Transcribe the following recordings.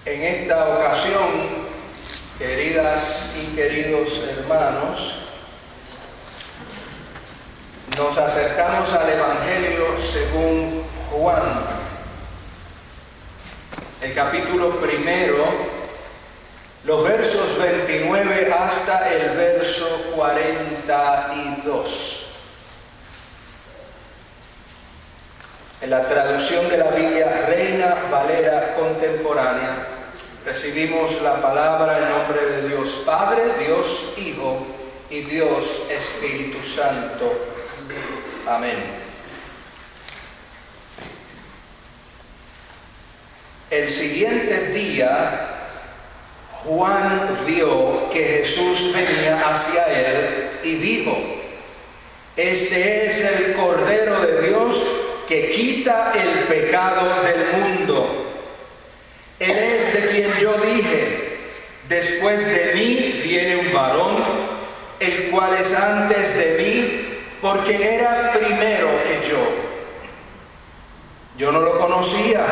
En esta ocasión, queridas y queridos hermanos, nos acercamos al Evangelio según Juan, el capítulo primero, los versos 29 hasta el verso 42. En la traducción de la Biblia Reina Valera contemporánea, recibimos la palabra en nombre de Dios Padre, Dios Hijo y Dios Espíritu Santo. Amén. El siguiente día, Juan vio que Jesús venía hacia él y dijo: Este es el Cordero de Dios que quita el pecado del mundo. Él es de quien yo dije: después de mí viene un varón, el cual es antes de mí, porque era primero que yo. Yo no lo conocía,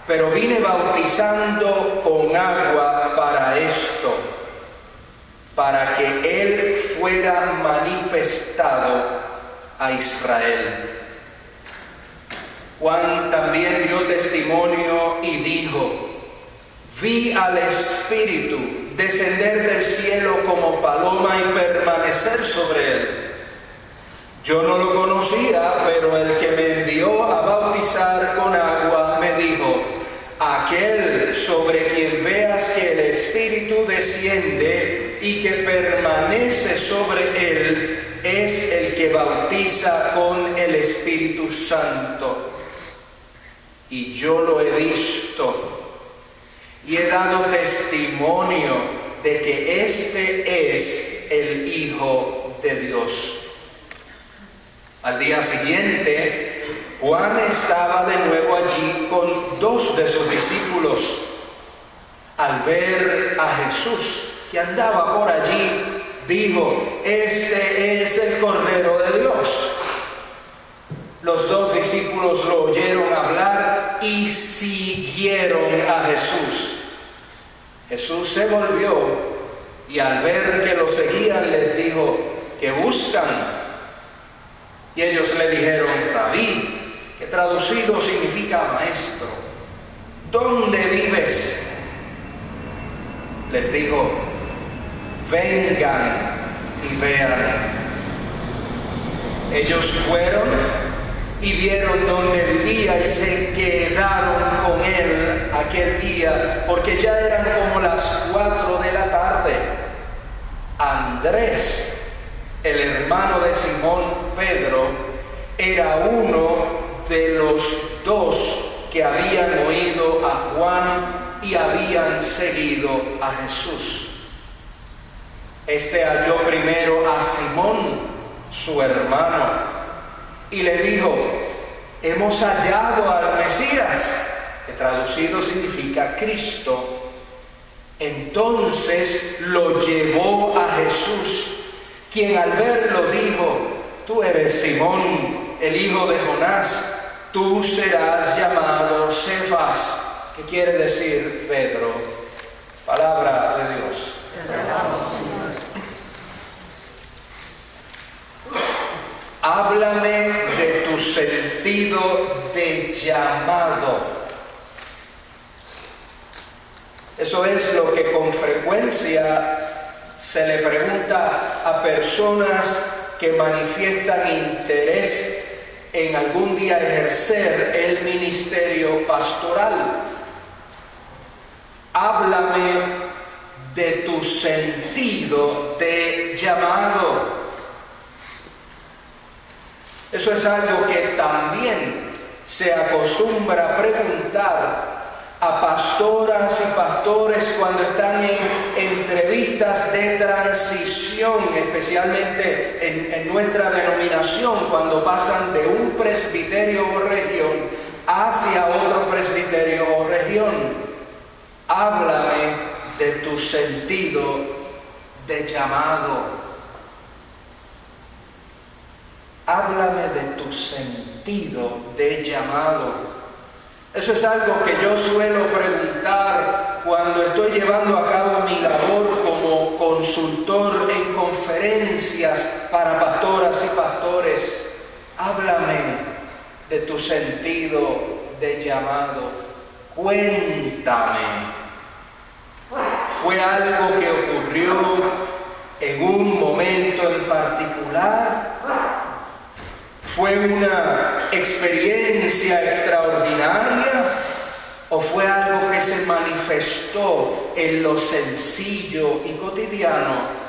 pero vine bautizando con agua para esto, para que Él fuera manifestado a Israel. Juan también dio testimonio y dijo: Vi al Espíritu descender del cielo como paloma y permanecer sobre él. Yo no lo conocía, pero el que me envió a bautizar con agua me dijo: Aquel sobre quien veas que el Espíritu desciende y que permanece sobre él es el que bautiza con el Espíritu Santo. Y yo lo he visto y he dado testimonio de que este es el Hijo de Dios. Al día siguiente, Juan estaba de nuevo allí con dos de sus discípulos. Al ver a Jesús que andaba por allí, dijo: Este es el Cordero de Dios. Los dos discípulos lo oyeron hablar y siguieron a Jesús. Jesús se volvió y al ver que lo seguían les dijo: ¿Qué buscan? Y ellos le dijeron: Rabí, que traducido significa maestro, ¿dónde vives? Les dijo: Vengan y vean. Ellos fueron y vieron dónde vivía y se quedaron con él aquel día, porque ya eran como las 4 de la tarde. Andrés, el hermano de Simón Pedro, era uno de los dos que habían oído a Juan y habían seguido a Jesús. Este halló primero a Simón, su hermano, y le dijo: Hemos hallado al Mesías, que traducido significa Cristo. Entonces lo llevó a Jesús, quien al verlo dijo: Tú eres Simón, el hijo de Jonás, tú serás llamado Cefas, que quiere decir Pedro. Palabra de Dios. Te alabamos, Señor. Háblame de tu sentido de llamado. Eso es lo que con frecuencia se le pregunta a personas que manifiestan interés en algún día ejercer el ministerio pastoral. Háblame de tu sentido de llamado. Eso es algo que también se acostumbra a preguntar a pastoras y pastores cuando están en entrevistas de transición, especialmente en nuestra denominación, cuando pasan de un presbiterio o región hacia otro presbiterio o región. Háblame de tu sentido de llamado. Háblame de tu sentido de llamado. El Eso es algo que yo suelo preguntar cuando estoy llevando a cabo mi labor como consultor en conferencias para pastoras y pastores. Háblame de tu sentido de llamado. Cuéntame. ¿Fue algo que ocurrió en un momento en particular? ¿Fue una experiencia extraordinaria? ¿O fue algo que se manifestó en lo sencillo y cotidiano?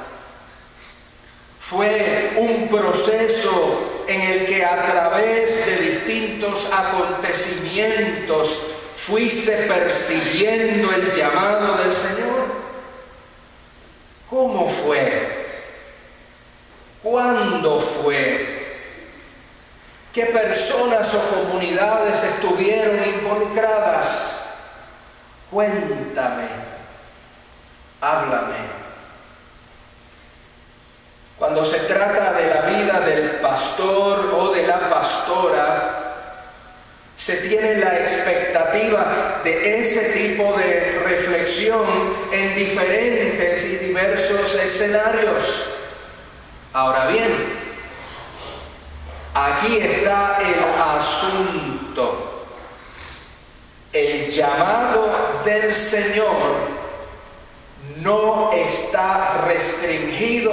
¿Fue un proceso en el que a través de distintos acontecimientos fuiste persiguiendo el llamado del Señor? ¿Cómo fue? ¿Cuándo fue? ¿Qué personas o comunidades estuvieron involucradas? Cuéntame, háblame. Cuando se trata de la vida del pastor o de la pastora, se tiene la expectativa de ese tipo de reflexión en diferentes y diversos escenarios. Ahora bien, aquí está el asunto. El llamado del Señor no está restringido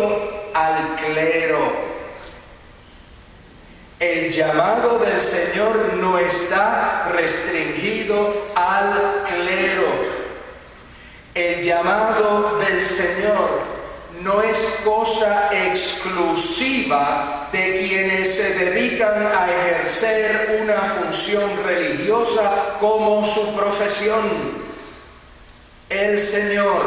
al clero. El llamado del Señor no está restringido al clero. El llamado del Señor no es cosa exclusiva de quienes se dedican a ejercer una función religiosa como su profesión. El Señor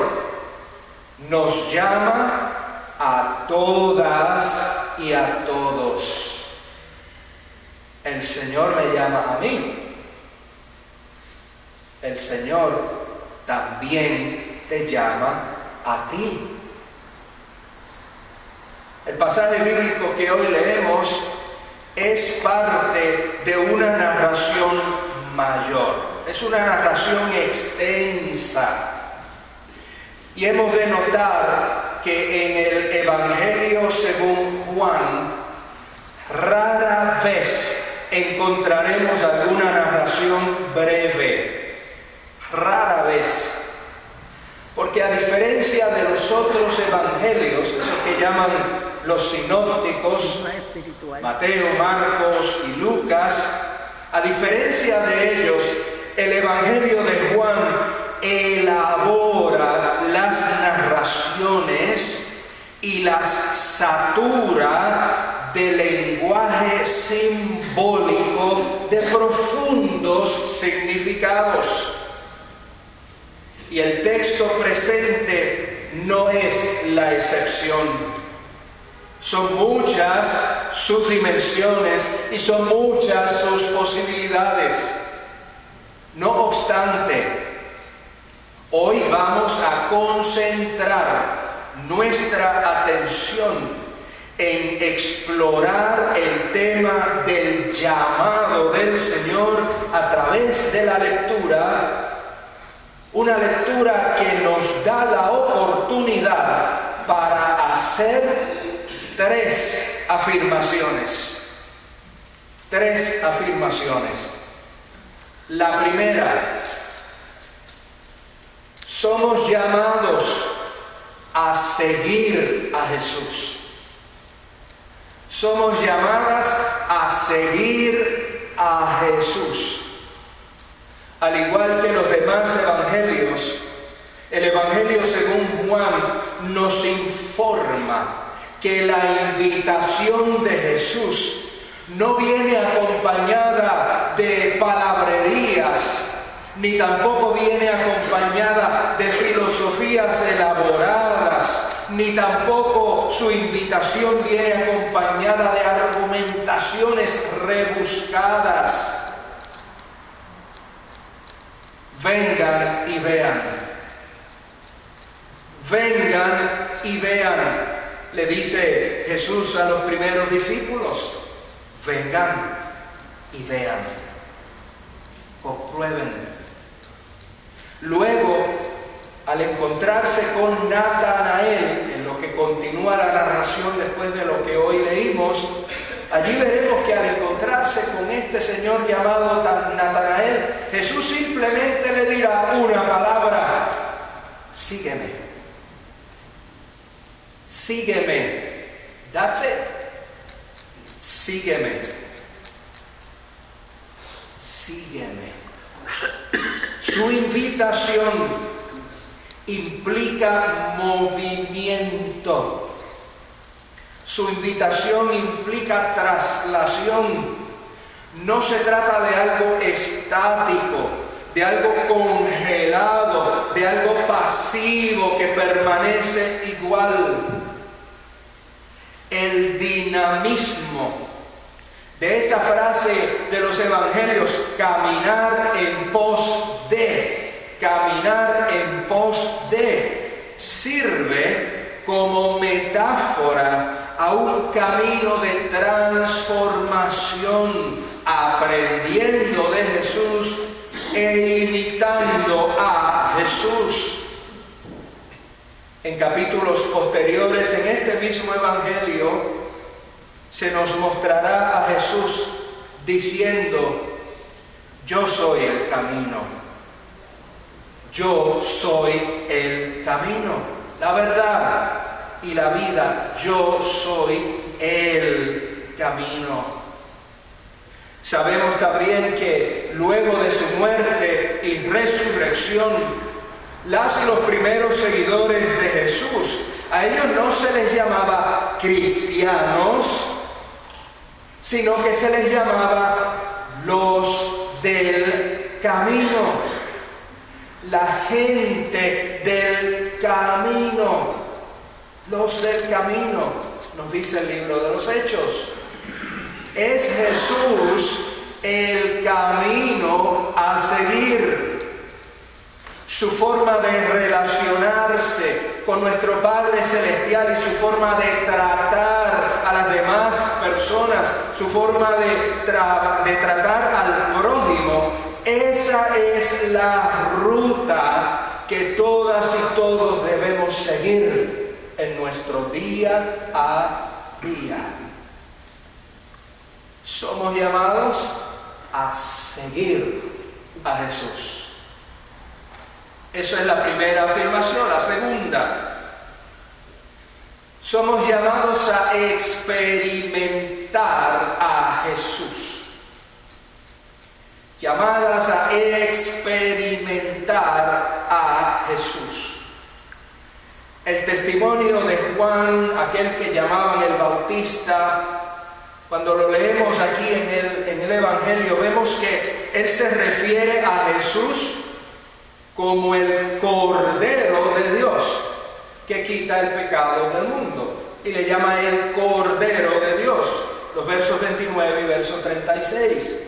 nos llama a todas y a todos. El Señor me llama a mí. El Señor también te llama a ti. El pasaje bíblico que hoy leemos es parte de una narración mayor. Es una narración extensa. Y hemos de notar que en el Evangelio según Juan, rara vez encontraremos alguna narración breve. Rara vez. Porque a diferencia de los otros evangelios, esos que llaman los sinópticos, Mateo, Marcos y Lucas, a diferencia de ellos, el evangelio de Juan elabora las narraciones y las satura de lenguaje simbólico de profundos significados. Y el texto presente no es la excepción. Son muchas sus dimensiones y son muchas sus posibilidades. No obstante, hoy vamos a concentrar nuestra atención en explorar el tema del llamado del Señor a través de la lectura. Una lectura que nos da la oportunidad para hacer tres afirmaciones. Tres afirmaciones. La primera, somos llamados a seguir a Jesús. Somos llamadas a seguir a Jesús. Al igual que los demás evangelios, el evangelio según Juan nos informa que la invitación de Jesús no viene acompañada de palabrerías, ni tampoco viene acompañada de filosofías elaboradas, ni tampoco su invitación viene acompañada de argumentaciones rebuscadas. Vengan y vean. Vengan y vean, le dice Jesús a los primeros discípulos. Vengan y vean. compruébenme. Luego, al encontrarse con Natanael, en lo que continúa la narración después de lo que hoy leímos, allí veremos que al encontrarse con este señor llamado Natanael, Jesús simplemente le dirá una palabra: sígueme. Sígueme. That's it. Sígueme. Sígueme. Su invitación implica movimiento. Su invitación implica traslación. No se trata de algo estático, de algo congelado, de algo pasivo que permanece igual. El dinamismo de esa frase de los evangelios, caminar en pos de, caminar en pos de, sirve como metáfora a un camino de transformación, aprendiendo de Jesús e imitando a Jesús. En capítulos posteriores, en este mismo evangelio, se nos mostrará a Jesús diciendo: yo soy el camino. Yo soy el camino, la verdad y la vida. Yo soy el camino. Sabemos también que luego de su muerte y resurrección, los primeros seguidores de Jesús, a ellos no se les llamaba cristianos, sino que se les llamaba los del camino. La gente del camino. Los del camino, nos dice el libro de los Hechos. Es Jesús el camino a seguir. Su forma de relacionarse con nuestro Padre Celestial y su forma de tratar a las demás personas, su forma de tratar al prójimo, esa es la ruta que todas y todos debemos seguir en nuestro día a día. Somos llamados a seguir a Jesús. Esa es la primera afirmación. La segunda, somos llamados a experimentar a Jesús. Llamadas a experimentar a Jesús. El testimonio de Juan, aquel que llamaban el Bautista, cuando lo leemos aquí en el Evangelio, vemos que él se refiere a Jesús como el Cordero de Dios que quita el pecado del mundo, y le llama el Cordero de Dios, los versos 29 y verso 36.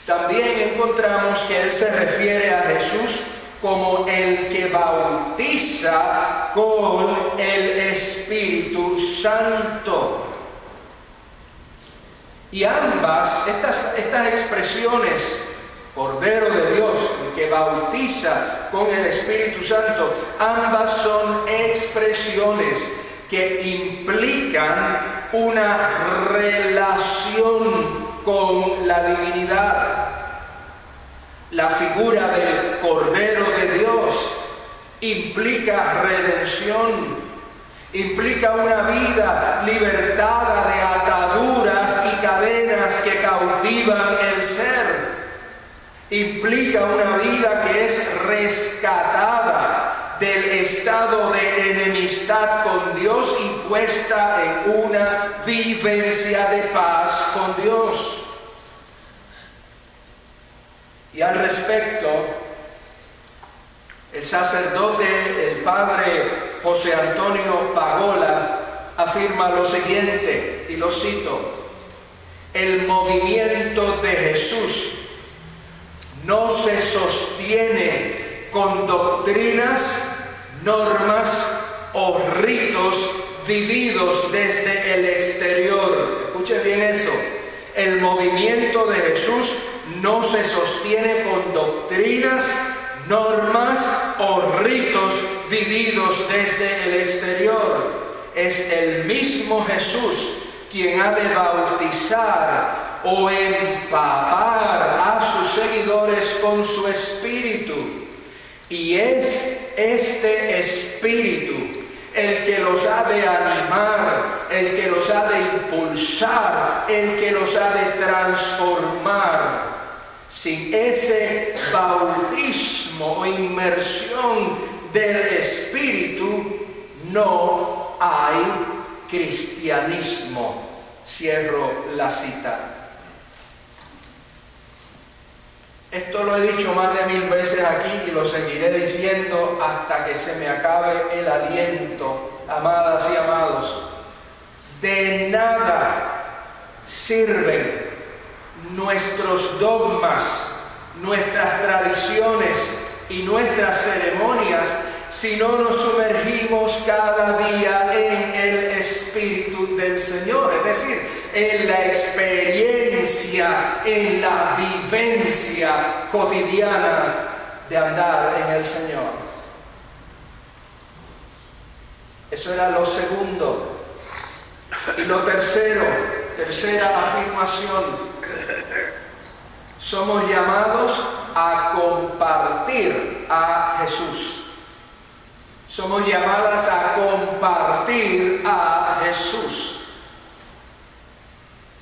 También encontramos que él se refiere a Jesús como el que bautiza con el Espíritu Santo. Y ambas, estas expresiones, Cordero de Dios, el que bautiza con el Espíritu Santo, ambas son expresiones que implican una relación con la divinidad. La figura del Cordero de Dios implica redención, implica una vida libertada de ataduras y cadenas que cautivan el ser. Implica una vida que es rescatada del estado de enemistad con Dios y puesta en una vivencia de paz con Dios. Y al respecto, el sacerdote, el padre José Antonio Pagola, afirma lo siguiente, y lo cito: el movimiento de Jesús no se sostiene con doctrinas, normas o ritos vividos desde el exterior. Escuche bien eso. El movimiento de Jesús no se sostiene con doctrinas, normas o ritos vividos desde el exterior. Es el mismo Jesús quien ha de bautizar o empapar a sus seguidores con su espíritu. Y es este espíritu el que los ha de animar, el que los ha de impulsar, el que los ha de transformar. Sin ese bautismo o inmersión del espíritu no hay cristianismo. Cierro la cita. Esto lo he dicho más de 1000 veces aquí y lo seguiré diciendo hasta que se me acabe el aliento, amadas y amados. De nada sirven nuestros dogmas, nuestras tradiciones y nuestras ceremonias si no nos sumergimos cada día en el Espíritu del Señor, es decir, en la experiencia, en la vivencia cotidiana de andar en el Señor. Eso era lo segundo. Y lo tercera afirmación: somos llamados a compartir a Jesús. Somos llamadas a compartir a Jesús.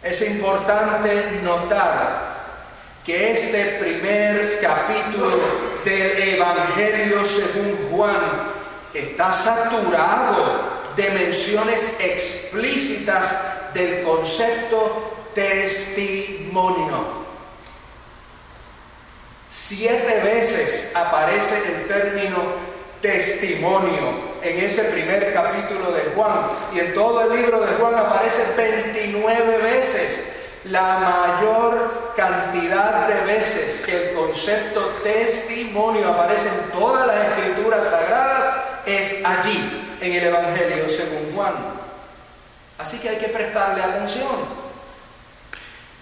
Es importante notar que este primer capítulo del Evangelio según Juan está saturado de menciones explícitas del concepto testimonio. 7 veces aparece el término testimonio en ese primer capítulo de Juan, y en todo el libro de Juan aparece 29 veces. La mayor cantidad de veces que el concepto testimonio aparece en todas las escrituras sagradas es allí, en el Evangelio según Juan. Así que hay que prestarle atención.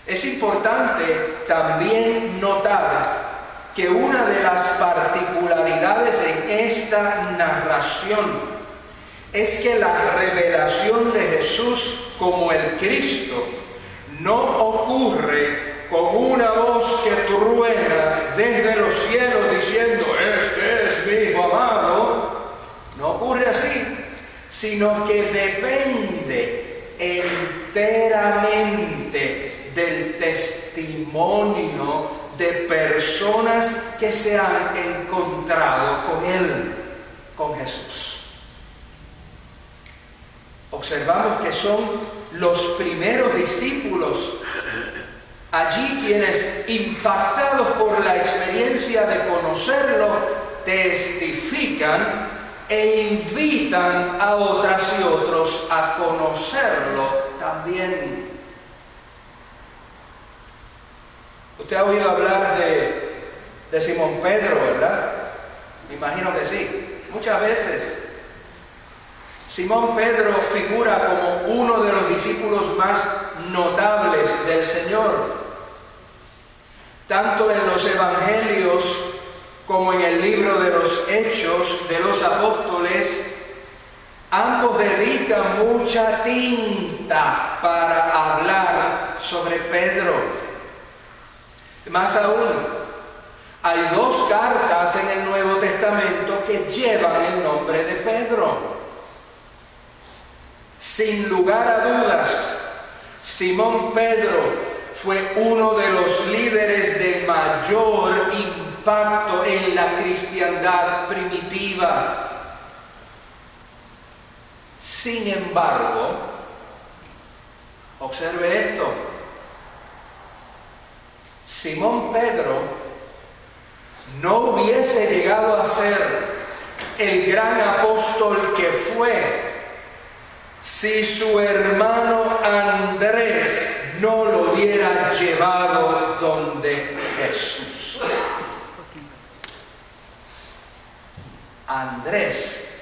Es importante también notar que una de las particularidades en esta narración es que la revelación de Jesús como el Cristo no ocurre con una voz que truena desde los cielos diciendo: "Este es mi Hijo amado". No ocurre así, sino que depende enteramente del testimonio de personas que se han encontrado con Él, con Jesús. Observamos que son los primeros discípulos allí quienes, impactados por la experiencia de conocerlo, testifican e invitan a otras y otros a conocerlo también. Usted ha oído hablar de Simón Pedro, ¿verdad? Me imagino que sí. Muchas veces Simón Pedro figura como uno de los discípulos más notables del Señor. Tanto en los evangelios como en el libro de los Hechos de los Apóstoles, ambos dedican mucha tinta para hablar sobre Pedro. Más aún, hay 2 cartas en el Nuevo Testamento que llevan el nombre de Pedro. Sin lugar a dudas, Simón Pedro fue uno de los líderes de mayor impacto en la cristiandad primitiva. Sin embargo, observe esto: Simón Pedro no hubiese llegado a ser el gran apóstol que fue si su hermano Andrés no lo hubiera llevado donde Jesús. Andrés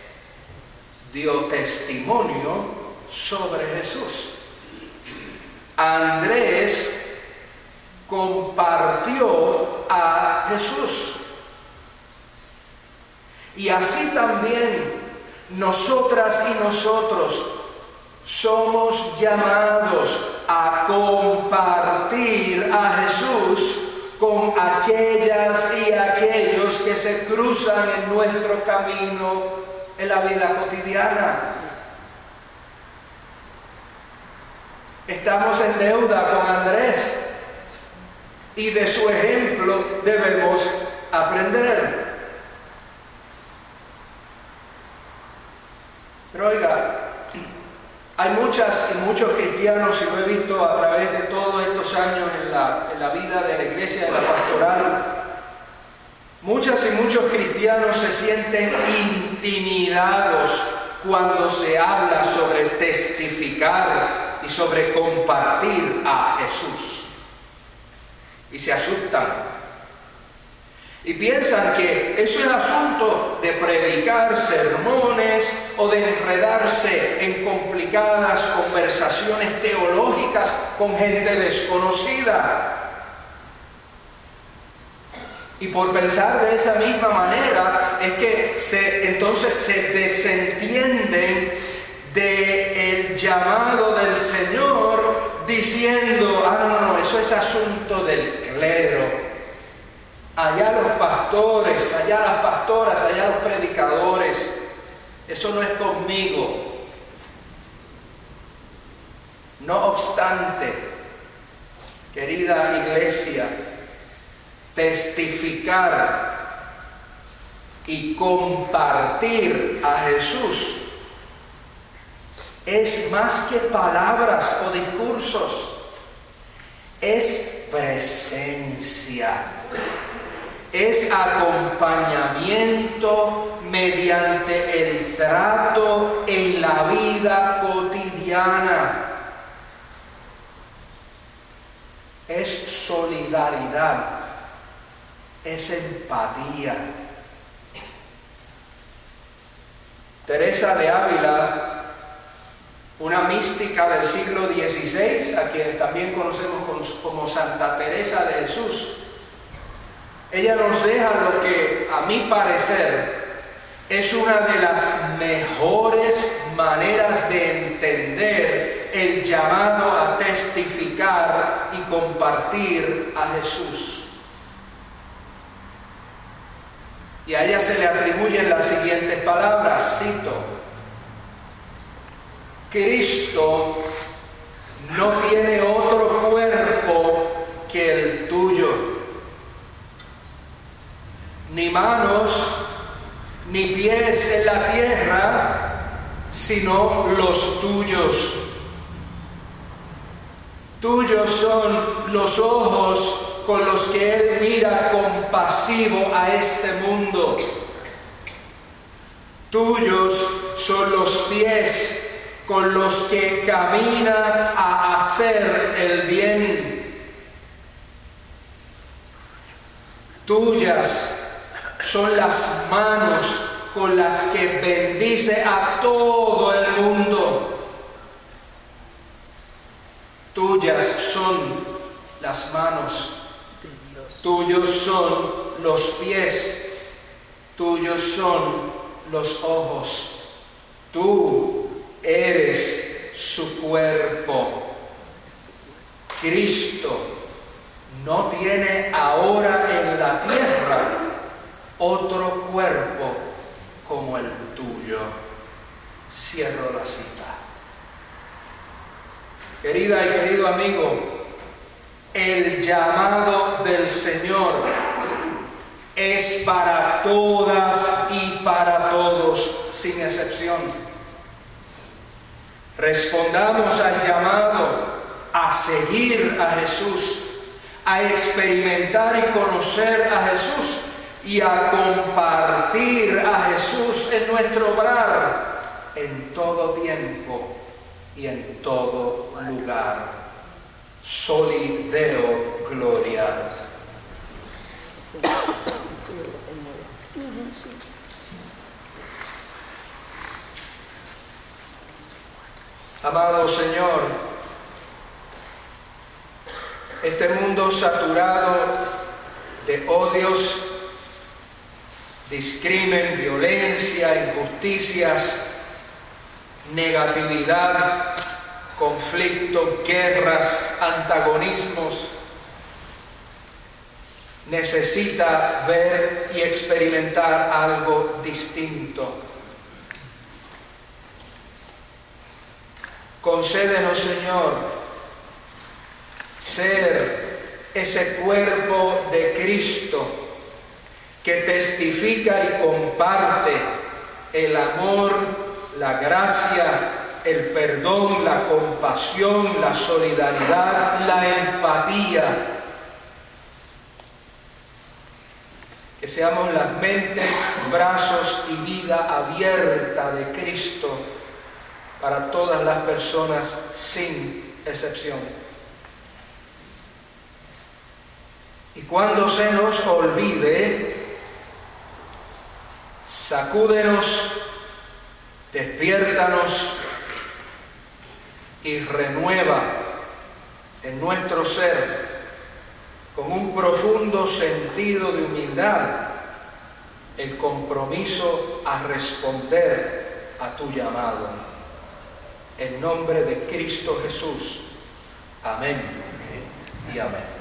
dio testimonio sobre Jesús. Andrés compartió a Jesús. Y así también nosotras y nosotros somos llamados a compartir a Jesús con aquellas y aquellos que se cruzan en nuestro camino en la vida cotidiana. Estamos en deuda con Andrés y de su ejemplo debemos aprender. Pero oiga, hay muchas y muchos cristianos, y lo he visto a través de todos estos años en la vida de la iglesia, de la pastoral, muchas y muchos cristianos se sienten intimidados cuando se habla sobre testificar y sobre compartir a Jesús. Y se asustan. Y piensan que eso es asunto de predicar sermones o de enredarse en complicadas conversaciones teológicas con gente desconocida. Y por pensar de esa misma manera es que entonces se desentienden del llamado del Señor diciendo, no, eso es asunto del clero. Allá los pastores, allá las pastoras, allá los predicadores, eso no es conmigo. No obstante, querida iglesia, testificar y compartir a Jesús es más que palabras o discursos, es presencia. Es acompañamiento mediante el trato en la vida cotidiana. Es solidaridad, es empatía. Teresa de Ávila, una mística del siglo XVI, a quien también conocemos como Santa Teresa de Jesús, ella nos deja lo que, a mi parecer, es una de las mejores maneras de entender el llamado a testificar y compartir a Jesús. Y a ella se le atribuyen las siguientes palabras, cito: Cristo no tiene otro cuerpo que el tuyo, ni manos ni pies en la tierra, sino los tuyos. Tuyos son los ojos con los que Él mira compasivo a este mundo. Tuyos son los pies con los que camina a hacer el bien. Tuyas son las manos con las que bendice a todo el mundo. Tuyas son las manos, tuyos son los pies, tuyos son los ojos. Tú eres su cuerpo. Cristo no tiene ahora en la tierra otro cuerpo como el tuyo. Cierro la cita. Querida y querido amigo, el llamado del Señor es para todas y para todos, sin excepción. Respondamos al llamado a seguir a Jesús, a experimentar y conocer a Jesús y a compartir a Jesús en nuestro obrar en todo tiempo y en todo lugar. Soli Deo Gloria. Amado Señor, Este mundo saturado de odios, discrimen, violencia, injusticias, negatividad, conflictos, guerras, antagonismos, necesita ver y experimentar algo distinto. Concédenos, Señor, ser ese cuerpo de Cristo que testifica y comparte el amor, la gracia, el perdón, la compasión, la solidaridad, la empatía. Que seamos las mentes, brazos y vida abierta de Cristo para todas las personas sin excepción. Y cuando se nos olvide, sacúdenos, despiértanos y renueva en nuestro ser con un profundo sentido de humildad el compromiso a responder a tu llamado. En nombre de Cristo Jesús. Amén y amén.